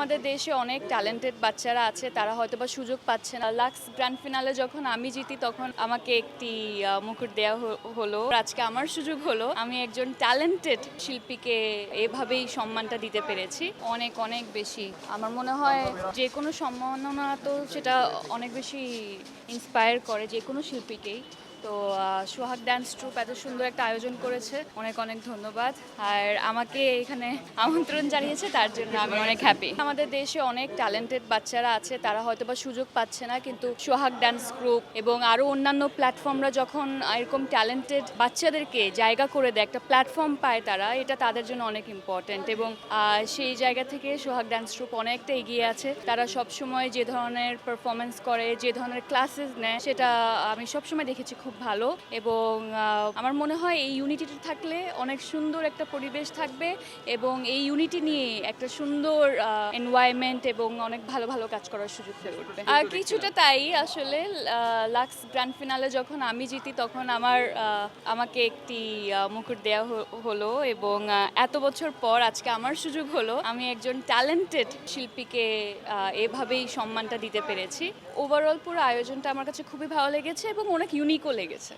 আমাদের দেশে অনেক ট্যালেন্টেড বাচ্চারা আছে, তারা হয়তোবা সুযোগ পাচ্ছে না। লাক্স গ্র্যান্ড ফিনালে যখন আমি জিতি তখন আমাকে একটি মুকুট দেওয়া হলো। আজকে আমার সুযোগ হলো, আমি একজন ট্যালেন্টেড শিল্পীকে এভাবেই সম্মানটা দিতে পেরেছি। অনেক অনেক বেশি আমার মনে হয় যে কোনো সম্মাননা তো সেটা অনেক বেশি ইন্সপায়ার করে যে কোনো শিল্পীকেই। তো সোহাগ ডান্স ট্রুপ এত সুন্দর একটা আয়োজন করেছে, অনেক অনেক ধন্যবাদ। আর আমাকে এখানে আমন্ত্রণ জানিয়েছে, তার জন্য আমি অনেক হ্যাপি। আমাদের দেশে অনেক ট্যালেন্টেড বাচ্চারা আছে, তারা হয়তোবা সুযোগ পাচ্ছে না, কিন্তু সোহাগ ডান্স গ্রুপ এবং আরও অন্যান্য প্ল্যাটফর্মরা যখন এরকম ট্যালেন্টেড বাচ্চাদেরকে জায়গা করে দেয়, একটা প্ল্যাটফর্ম পায় তারা, এটা তাদের জন্য অনেক ইম্পর্ট্যান্ট। এবং সেই জায়গা থেকে সোহাগ ডান্স ট্রুপ অনেকটা এগিয়ে আছে। তারা সবসময় যে ধরনের পারফরমেন্স করে, যে ধরনের ক্লাসেস নেয়, সেটা আমি সবসময় দেখেছি খুব ভালো। এবং আমার মনে হয় এই ইউনিটিটা থাকলে অনেক সুন্দর একটা পরিবেশ থাকবে এবং এই ইউনিটি নিয়ে একটা সুন্দর এনভায়রনমেন্ট এবং অনেক ভালো ভালো কাজ করার সুযোগ হয়ে উঠবে। আর কিছুটা তাই আসলে। লাক্স গ্র্যান্ড ফিনালে যখন আমি জিতি তখন আমাকে একটি মুকুট দেওয়া হলো এবং এত বছর পর আজকে আমার সুযোগ হলো, আমি একজন ট্যালেন্টেড শিল্পীকে এভাবেই সম্মানটা দিতে পেরেছি। ওভারঅল পুরো আয়োজনটা আমার কাছে খুবই ভালো লেগেছে এবং অনেক ইউনিকও লেগেছে।